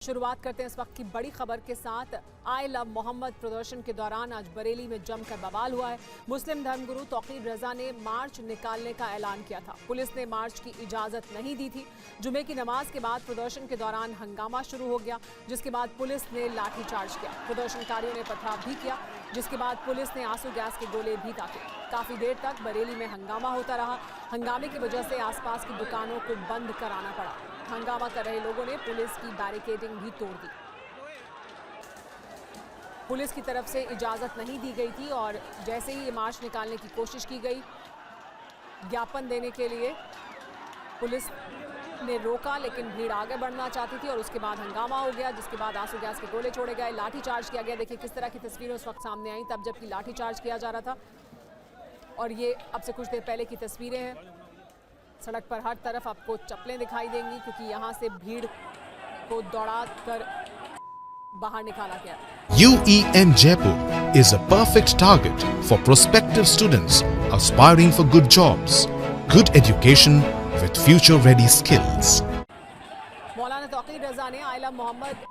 शुरुआत करते हैं इस वक्त की बड़ी खबर के साथ। आई लव मोहम्मद प्रदर्शन के दौरान आज बरेली में जमकर बवाल हुआ है। मुस्लिम धर्मगुरु तौकीर रजा ने मार्च निकालने का ऐलान किया था। पुलिस ने मार्च की इजाजत नहीं दी थी। जुमे की नमाज के बाद प्रदर्शन के दौरान हंगामा शुरू हो गया, जिसके बाद पुलिस ने लाठीचार्ज किया। प्रदर्शनकारियों ने पथराव भी किया, जिसके बाद पुलिस ने आंसू गैस के गोले भी दागे। काफी देर तक बरेली में हंगामा होता रहा। हंगामे की वजह से आसपास की दुकानों को बंद कराना पड़ा। हंगामा कर रहे लोगों ने पुलिस की बैरिकेडिंग भी तोड़ दी। पुलिस की तरफ से इजाजत नहीं दी गई थी और जैसे ही ये मार्च निकालने की कोशिश की गई, ज्ञापन देने के लिए पुलिस ने रोका, लेकिन भीड़ आगे बढ़ना चाहती थी और उसके बाद हंगामा हो गया, जिसके बाद आंसू गैस के गोले छोड़े गए, लाठीचार्ज किया गया। देखिए किस तरह की तस्वीरें उस वक्त सामने आई तब जबकि लाठीचार्ज किया जा रहा था। और ये अब से कुछ देर पहले की तस्वीरें हैं। सड़क पर हर तरफ आपको चप्पलें दिखाई देंगी, क्योंकि यहाँ से भीड़ को दौड़ा कर बाहर निकाला गया। UEN Jaipur is a perfect target for prospective students aspiring for good jobs, good education with future-ready skills. मौलाना तौकीर रजा ने आई लव मोहम्मद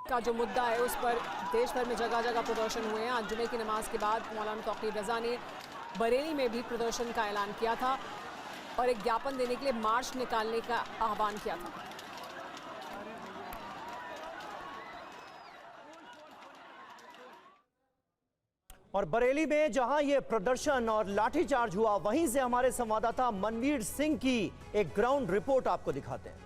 का जो मुद्दा है उस पर देश भर में जगह जगह प्रदर्शन हुए हैं। आज जुमे की नमाज के बाद मौलाना तौकीर रजा ने बरेली में भी प्रदर्शन का ऐलान किया था और एक ज्ञापन देने के लिए मार्च निकालने का आह्वान किया था। और बरेली में जहां ये प्रदर्शन और लाठीचार्ज हुआ, वहीं से हमारे संवाददाता मनवीर सिंह की एक ग्राउंड रिपोर्ट आपको दिखाते हैं।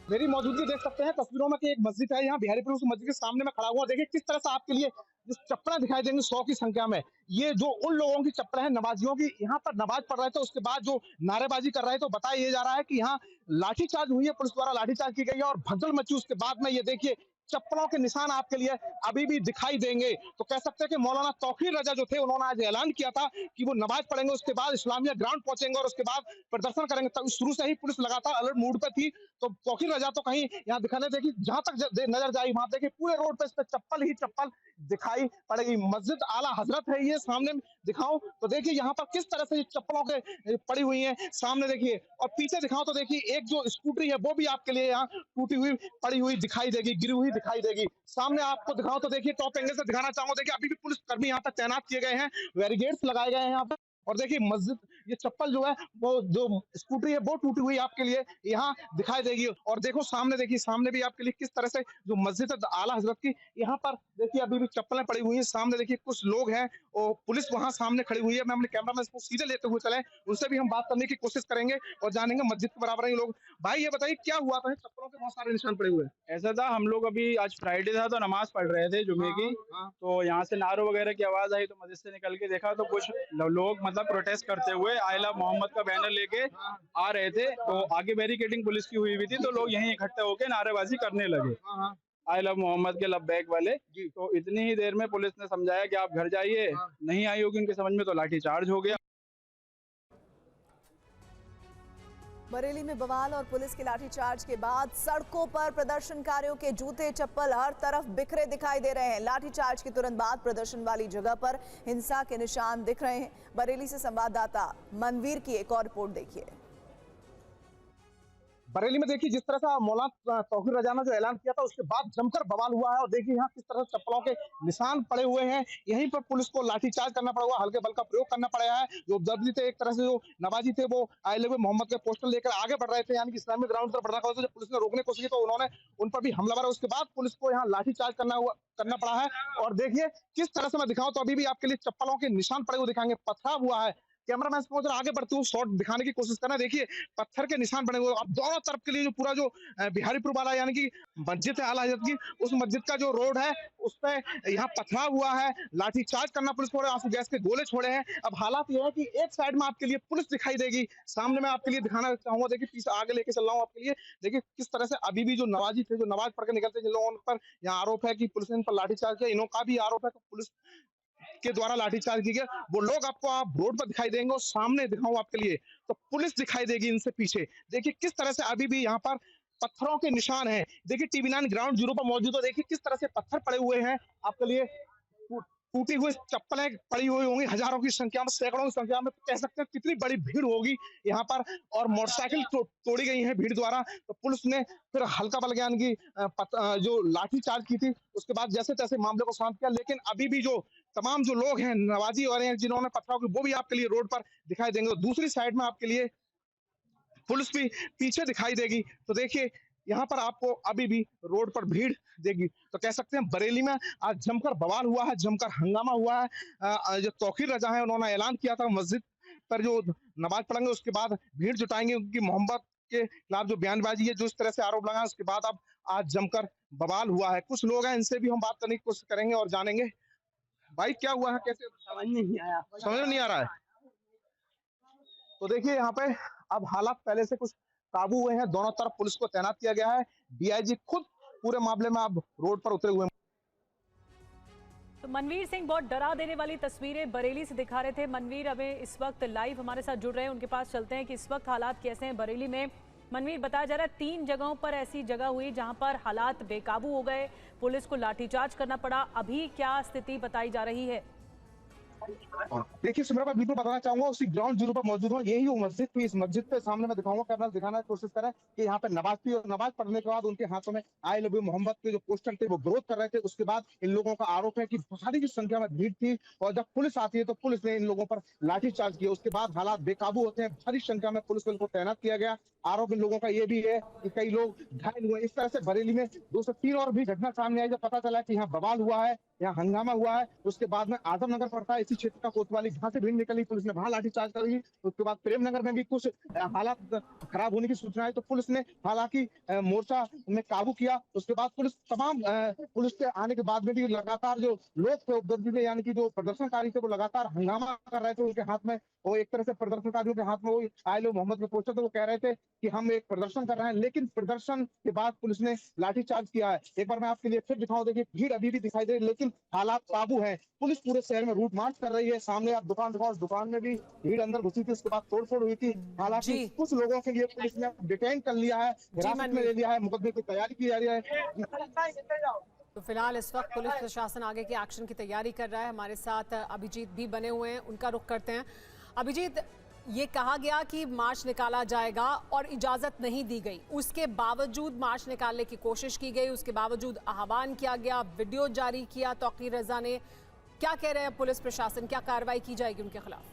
मेरी मौजूदगी देख सकते हैं तस्वीरों में कि एक मस्जिद है यहाँ बिहारीपुर। उस मस्जिद के सामने मैं खड़ा हुआ। देखिए किस तरह से आपके लिए जो चप्पलें दिखाई देंगी 100 की संख्या में। ये जो उन लोगों की चप्पलें हैं नमाजियों की, यहाँ पर नमाज पढ़ रहे थे, उसके बाद जो नारेबाजी कर रहे थे। तो बताया ये जा रहा है कि यहाँ लाठीचार्ज हुई है, पुलिस द्वारा लाठीचार्ज की गई है और भगदड़ मची। उसके बाद में ये देखिए चप्पलों के निशान आपके लिए अभी भी दिखाई देंगे। तो कह सकते हैं कि मौलाना तौकीर रजा जो थे, उन्होंने आज ऐलान किया था कि वो नमाज पढ़ेंगे, उसके बाद इस्लामिया ग्राउंड पहुंचेंगे और उसके बाद प्रदर्शन करेंगे। तब शुरू से ही पुलिस लगातार अलर्ट मूड पे थी। तो तौकीर रजा तो कहीं यहाँ दिखाने देखिए, जहां तक नजर जाए वहां देखिए पूरे रोड पे इस पे चप्पल ही चप्पल दिखाई पड़ेगी। मस्जिद आला हजरत है, ये सामने दिखाऊं तो देखिए यहाँ पर किस तरह से चप्पलों के पड़ी हुई है। सामने देखिए और पीछे दिखाऊं तो देखिए एक जो स्कूटरी है वो भी आपके लिए यहाँ टूटी हुई पड़ी हुई दिखाई देगी, गिरी हुई दिखाई देगी। सामने आपको दिखाओ तो देखिए टॉप एंगल से दिखाना चाहूंगा, देखिए अभी भी पुलिस कर्मी यहाँ तक तैनात किए गए हैं, बैरिकेड्स लगाए गए हैं यहाँ पर। और देखिए मस्जिद, ये चप्पल जो है वो जो स्कूटरी है वो टूटी हुई आपके लिए यहाँ दिखाई देगी। और देखो सामने, देखिए सामने भी आपके लिए किस तरह से जो मस्जिद है आला हजरत की, यहाँ पर देखिए अभी भी चप्पलें पड़ी हुई हैं। सामने देखिए कुछ लोग हैं और पुलिस वहां सामने खड़ी हुई है। मैं अपने कैमरा मैन को सीधे लेते हुए चले, उनसे भी हम बात करने की कोशिश करेंगे और जानेंगे मस्जिद के बराबर ही लोग। भाई ये बताइए क्या हुआ था, चप्पलों के बहुत सारे निशान पड़े हुए हैं। ऐसा था, हम लोग अभी आज फ्राइडे था तो नमाज पढ़ रहे थे जुमे की। तो यहाँ से नारों वगैरह की आवाज आई तो मस्जिद से निकल के देखा तो कुछ लोग मतलब प्रोटेस्ट करते हुए आई लव मोहम्मद का बैनर लेके आ रहे थे। तो आगे बैरिकेडिंग पुलिस की हुई थी, तो लोग यहीं इकट्ठे होकर नारेबाजी करने लगे आई लव मोहम्मद के लब्बैक वाले। तो इतनी ही देर में पुलिस ने समझाया कि आप घर जाइए, नहीं आई होगी उनके समझ में तो लाठीचार्ज हो गया। बरेली में बवाल और पुलिस के लाठीचार्ज के बाद सड़कों पर प्रदर्शनकारियों के जूते चप्पल हर तरफ बिखरे दिखाई दे रहे हैं। लाठीचार्ज के तुरंत बाद प्रदर्शन वाली जगह पर हिंसा के निशान दिख रहे हैं। बरेली से संवाददाता मनवीर की एक और रिपोर्ट देखिए। बरेली में देखिए जिस तरह से मौलाना तौकीर रजा ने जो ऐलान किया था उसके बाद जमकर बवाल हुआ है। और देखिए यहाँ किस तरह से चप्पलों के निशान पड़े हुए हैं। यहीं पर पुलिस को लाठीचार्ज करना पड़ा हुआ, हल्के बल का प्रयोग करना पड़ा है। जो दर्जी थे, एक तरह से जो नवाजी थे, वो आई लव मोहम्मद के पोस्टर लेकर आगे बढ़ रहे थे, यानी कि इस्लामिक ग्राउंड पर बढ़ना था। जब पुलिस ने रोकने की कोशिश की तो उन्होंने उन पर भी हमला मारा। उसके बाद पुलिस को यहाँ लाठीचार्ज करना पड़ा है। और देखिए किस तरह से मैं दिखाऊं तो अभी भी आपके लिए चप्पलों के निशान पड़े हुए दिखाएंगे, पथराव हुआ है। कैमरा मैन को आगे बढ़ते हुए शॉट दिखाने की कोशिश करना, देखिए पत्थर के निशान बने हुए। अब दोनों तरफ के लिए जो पूरा जो बिहारीपुर वाला यानी कि मस्जिद है आला हजरत की, उस मस्जिद का जो रोड है उस पे यहाँ पथराव हुआ है, लाठीचार्ज करना पुलिस को, आंसू गैस के गोले छोड़े हैं। अब हालात ये है कि एक साइड में आपके लिए पुलिस दिखाई देगी, सामने मैं आपके लिए दिखाना चाहूंगा। देखिए पीछे आगे लेके चल रहा हूँ आपके लिए। देखिए किस तरह से अभी भी जो नवाजी थे, जो नमाज पढ़ के निकलते, जिन लोगों पर यहाँ आरोप है कि पुलिस ने इन पर लाठीचार्ज किया, इनों का भी आरोप है कि पुलिस के द्वारा लाठीचार्ज की गया। वो लोग आपको आप रोड पर दिखाई देंगे और सामने दिखाऊं आपके लिए तो पुलिस दिखाई देगी इनसे पीछे। देखिए किस तरह से अभी भी यहाँ पर पत्थरों के निशान हैं। देखिए TV9 ग्राउंड जीरो पर मौजूद है। देखिए किस तरह से पत्थर पड़े हुए हैं आपके लिए टूटी हुई चप्पलें पड़ी हुई होंगी हजारों की संख्या में, सैकड़ों की संख्या में, कह सकते हैं कितनी बड़ी भीड़ होगी यहाँ पर। और मोटरसाइकिल तोड़ी गई है भीड़ द्वारा। तो पुलिस ने फिर हल्का बल ज्ञान की जो लाठीचार्ज की थी, उसके बाद जैसे तैसे मामले को शांत किया। लेकिन अभी भी जो तमाम जो लोग हैं नवाजी वाले हैं जिन्होंने पथराव की, वो भी आपके लिए रोड पर दिखाई देंगे। और दूसरी साइड में आपके लिए पुलिस भी पीछे दिखाई देगी। तो देखिए यहाँ पर आपको अभी भी रोड पर भीड़ देगी। तो कह सकते हैं बरेली में आज जमकर बवाल हुआ है, जमकर हंगामा हुआ है। जो तौकीर रजा है उन्होंने ऐलान किया था मस्जिद पर जो नमाज पढ़ेंगे उसके बाद भीड़ जुटाएंगे, उनकी मोहब्बत के खिलाफ जो बयानबाजी है, जो इस तरह से आरोप लगाए, उसके बाद अब आज जमकर बवाल हुआ है। कुछ लोग हैं, इनसे भी हम बात करने की कोशिश करेंगे और जानेंगे भाई क्या हुआ है, कैसे समझ में नहीं आ रहा है। तो देखिए यहाँ पे अब हालात पहले से कुछ काबू हुए हैं, दोनों तरफ पुलिस को तैनात किया गया है। डीआईजी खुद पूरे मामले में अब रोड पर उतरे हुए हैं। तो मनवीर सिंह बहुत डरा देने वाली तस्वीरें बरेली से दिखा रहे थे। मनवीर हमें इस वक्त लाइव हमारे साथ जुड़ रहे हैं, उनके पास चलते हैं कि इस वक्त हालात कैसे हैं बरेली में। मनवीर, बताया जा रहा है 3 जगहों पर ऐसी जगह हुई जहां पर हालात बेकाबू हो गए, पुलिस को लाठीचार्ज करना पड़ा। अभी क्या स्थिति बताई जा रही है? देखिए सुमरा, मैं बिल्कुल बताना चाहूंगा, उसी ग्राउंड जीरो पर मौजूद हूँ। यही वो मस्जिद थी। इस मस्जिद पे सामने मैं दिखाऊंगा, कैमरा दिखाने की कोशिश करें कि यहाँ पे नमाज थी और नमाज पढ़ने के बाद उनके हाथों में आई लव यू मोहम्मद के जो पोस्टर थे वो विरोध कर रहे थे। उसके बाद इन लोगों का आरोप है कि भारी की संख्या में भीड़ थी और जब पुलिस आती है तो पुलिस ने इन लोगों पर लाठीचार्ज किया। उसके बाद हालात बेकाबू होते हैं, भारी संख्या में पुलिस बल को तैनात किया गया। आरोप इन लोगों का ये भी है कि कई लोग घायल हुए। इस तरह से बरेली में 2 से 3 और भी घटना सामने आई जब पता चला कि यहाँ बवाल हुआ है, यहाँ हंगामा हुआ है। उसके बाद में आजमनगर पड़ता है इसी क्षेत्र का कोतवाली, जहाँ से भीड़ निकली, पुलिस ने वहां लाठीचार्ज कर दी। उसके बाद प्रेमनगर में भी कुछ हालात खराब होने की सूचना आई तो पुलिस ने हालांकि मोर्चा में काबू किया। उसके बाद पुलिस के आने के बाद में भी लगातार जो लोग थे उपद्रवी थे, यानी कि जो प्रदर्शनकारी थे, वो लगातार हंगामा कर रहे थे। उनके हाथ में वो एक तरह से प्रदर्शनकारियों के हाथ में वो आई लो मोहम्मद के पोस्टर थे। वो कह रहे थे कि हम एक प्रदर्शन कर रहे हैं, लेकिन प्रदर्शन के बाद पुलिस ने लाठीचार्ज किया है। एक बार मैं आपके लिए फिर दिखाऊं, देखिए भीड़ अभी भी दिखाई दे रही है लेकिन हालात काबू है। पुलिस पूरे शहर में रूट मार्च कर रही है। सामने आप दुकान दिखाओ, उस दुकान में भी भीड़ अंदर घुसी थी, उसके बाद तोड़फोड़ हुई थी। हालांकि कुछ लोगों के लिए पुलिस ने डिटेन कर लिया है, हिरासत में ले लिया है, मुकदमे की तैयारी की जा रही है। तो फिलहाल इस वक्त पुलिस प्रशासन आगे के एक्शन की तैयारी कर रहा है। हमारे साथ अभिजीत भी बने हुए हैं, उनका रुख करते हैं। अभिजीत, ये कहा गया कि मार्च निकाला जाएगा और इजाजत नहीं दी गई, उसके बावजूद मार्च निकालने की कोशिश की गई, उसके बावजूद आह्वान किया गया, वीडियो जारी किया तौकीर रजा ने। क्या कह रहे हैं पुलिस प्रशासन, क्या कार्रवाई की जाएगी उनके खिलाफ?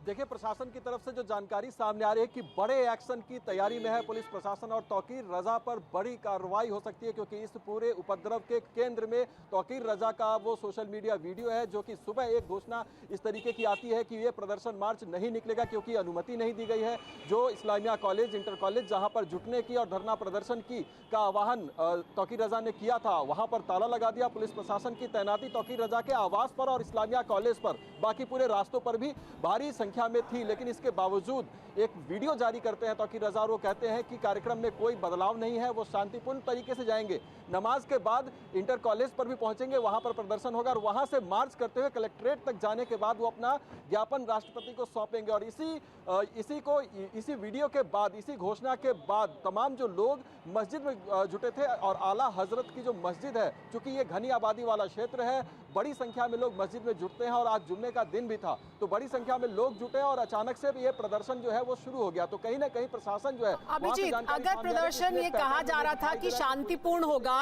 देखिए, प्रशासन की तरफ से जो जानकारी सामने आ रही है कि बड़े एक्शन की तैयारी में है पुलिस प्रशासन और तौकीर रजा पर बड़ी कार्रवाई हो सकती है, क्योंकि इस पूरे उपद्रव के केंद्र में तौकीर रजा का वो सोशल मीडिया वीडियो है जो कि सुबह एक घोषणा इस तरीके की आती है कि ये प्रदर्शन मार्च नहीं निकलेगा क्योंकि अनुमति नहीं दी गई है। जो इस्लामिया कॉलेज, इंटर कॉलेज जहां पर जुटने की और धरना प्रदर्शन की का आह्वान तौकीर रजा ने किया था, वहां पर ताला लगा दिया। पुलिस प्रशासन की तैनाती तौकीर रजा के आवास पर और इस्लामिया कॉलेज पर, बाकी पूरे रास्तों पर भी भारी संख्या में थी। लेकिन इसके बावजूद एक वीडियो जारी करते हैं तौकीर रजा, वो कहते हैं कि कार्यक्रम में कोई बदलाव नहीं है, वो शांतिपूर्ण तरीके से जाएंगे। नमाज के बाद इंटर कॉलेज पर भी पहुंचेंगे, वहां पर प्रदर्शन होगा और वहां से मार्च करते हुए कलेक्ट्रेट तक जाने के बाद वो अपना ज्ञापन राष्ट्रपति को सौंपेंगे। और इसी वीडियो के बाद, इसी घोषणा के बाद तमाम जो लोग मस्जिद में जुटे थे और आला हजरत की जो मस्जिद है, चूंकि ये घनी आबादी वाला क्षेत्र है, बड़ी संख्या में लोग मस्जिद में जुटते हैं और आज जुम्मे का दिन भी था, तो बड़ी संख्या में लोग जुटे और अचानक से ये प्रदर्शन जो है वो शुरू हो गया। तो कहीं ना कहीं प्रशासन जो है, अभिजीत, अगर प्रदर्शन ये कहा जा रहा था कि शांतिपूर्ण होगा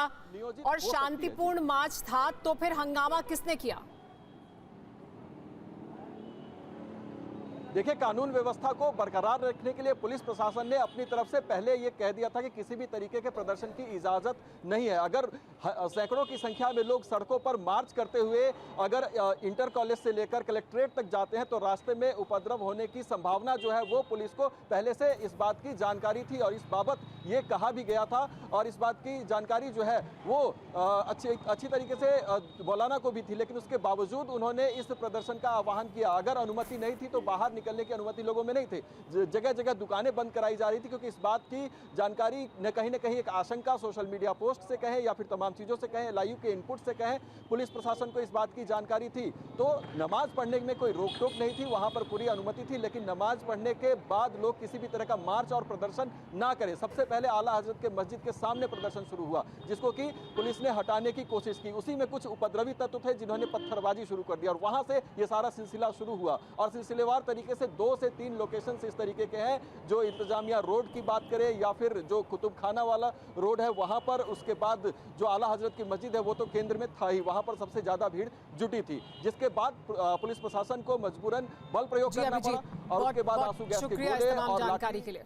और शांतिपूर्ण मार्च था, तो फिर हंगामा किसने किया? देखिए, कानून व्यवस्था को बरकरार रखने के लिए पुलिस प्रशासन ने अपनी तरफ से पहले ये कह दिया था कि किसी भी तरीके के प्रदर्शन की इजाजत नहीं है। अगर सैकड़ों की संख्या में लोग सड़कों पर मार्च करते हुए अगर इंटर कॉलेज से लेकर कलेक्ट्रेट तक जाते हैं तो रास्ते में उपद्रव होने की संभावना जो है वो पुलिस को पहले से इस बात की जानकारी थी और इस बाबत ये कहा भी गया था। और इस बात की जानकारी जो है वो अच्छी तरीके से मौलाना को भी थी, लेकिन उसके बावजूद उन्होंने इस प्रदर्शन का आह्वान किया। अगर अनुमति नहीं थी तो बाहर निकलने की अनुमति लोगों में नहीं थी। जगह जगह दुकानें बंद कराई जा रही थी, क्योंकि इस बात की जानकारी न कहीं एक आशंका सोशल मीडिया पोस्ट से कहें या फिर तमाम चीज़ों से कहें, लाइव के इनपुट से कहें, पुलिस प्रशासन को इस बात की जानकारी थी। तो नमाज पढ़ने में कोई रोक टोक नहीं थी, वहां पर पूरी अनुमति थी, लेकिन नमाज पढ़ने के बाद लोग किसी भी तरह का मार्च और प्रदर्शन ना करें। सबसे पहले आला हजरत के मस्जिद के सामने प्रदर्शन शुरू हुआ, जिसको कि पुलिस ने हटाने की कोशिश की। उसी में कुछ उपद्रवी तत्व थे जिन्होंने पत्थरबाजी शुरू कर दिया और वहां से ये सारा सिलसिला शुरू हुआ। और सिलसिलेवार तरीके से 2 से 3 लोकेशन इस तरीके के हैं, जो इंतजामिया रोड की बात करें या फिर जो कुतुब खाना वाला रोड है वहां पर, उसके बाद जो आला हजरत की मस्जिद है वो तो केंद्र में था ही, वहां पर सबसे ज्यादा भीड़ जुटी थी, जिसके बाद पुलिस प्रशासन को मजबूरन बल प्रयोग करना पड़ा और उसके बाद आंसू गैस के गोले और जानकारी के लिए।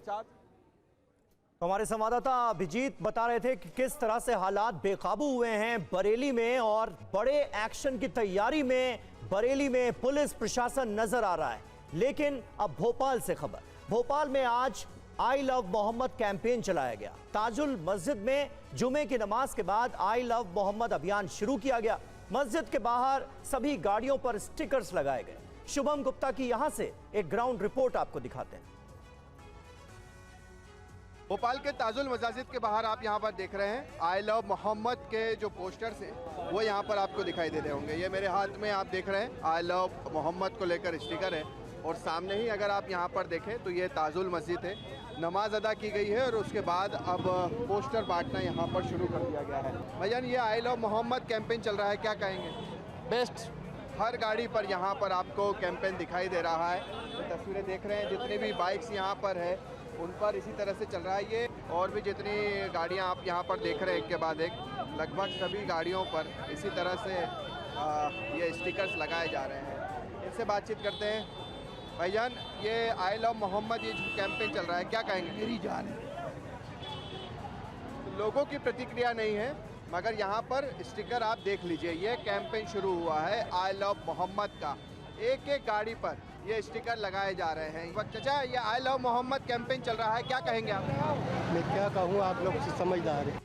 हमारे संवाददाता अभिजीत बता रहे थे कि किस तरह से हालात बेकाबू हुए हैं बरेली में, और बड़े एक्शन की तैयारी में बरेली में पुलिस प्रशासन नजर आ रहा है। लेकिन अब भोपाल से खबर। भोपाल में आज आई लव मोहम्मद कैंपेन चलाया गया। ताजुल मस्जिद में जुमे की नमाज के बाद आई लव मोहम्मद अभियान शुरू किया गया। मस्जिद के बाहर सभी गाड़ियों पर स्टिकर्स लगाए गए। शुभम गुप्ता की यहां से एक ग्राउंड रिपोर्ट आपको दिखाते हैं। भोपाल के ताजुल मस्जिद के बाहर आप यहां पर देख रहे हैं आई लव मोहम्मद के जो पोस्टर्स हैं वो यहां पर आपको दिखाई दे रहे होंगे। ये मेरे हाथ में आप देख रहे हैं आई लव मोहम्मद को लेकर स्टिकर है, और सामने ही अगर आप यहां पर देखें तो ये ताजुल मस्जिद है। नमाज अदा की गई है और उसके बाद अब पोस्टर बांटना यहाँ पर शुरू कर दिया गया है। भैया ये आई लव मोहम्मद कैंपेन चल रहा है, क्या कहेंगे? बेस्ट। हर गाड़ी पर यहाँ पर आपको कैंपेन दिखाई दे रहा है। तो तस्वीरें देख रहे हैं, जितनी भी बाइक्स यहाँ पर है उन पर इसी तरह से चल रहा है ये, और भी जितनी गाड़ियाँ आप यहाँ पर देख रहे हैं एक के बाद एक, लगभग सभी गाड़ियों पर इसी तरह से ये स्टिकर्स लगाए जा रहे हैं। इनसे बातचीत करते हैं। भाईजान ये आई लव मोहम्मद ये जो कैंपेन चल रहा है, क्या कहेंगे? मेरी जान है। लोगों की प्रतिक्रिया नहीं है, मगर यहाँ पर स्टिकर आप देख लीजिए, ये कैंपेन शुरू हुआ है आई लव मोहम्मद का। एक एक गाड़ी पर ये स्टिकर लगाए जा रहे हैं। चाचा ये आई लव मोहम्मद कैंपेन चल रहा है, क्या कहेंगे आप? मैं क्या कहूँ, आप लोग समझदार हैं।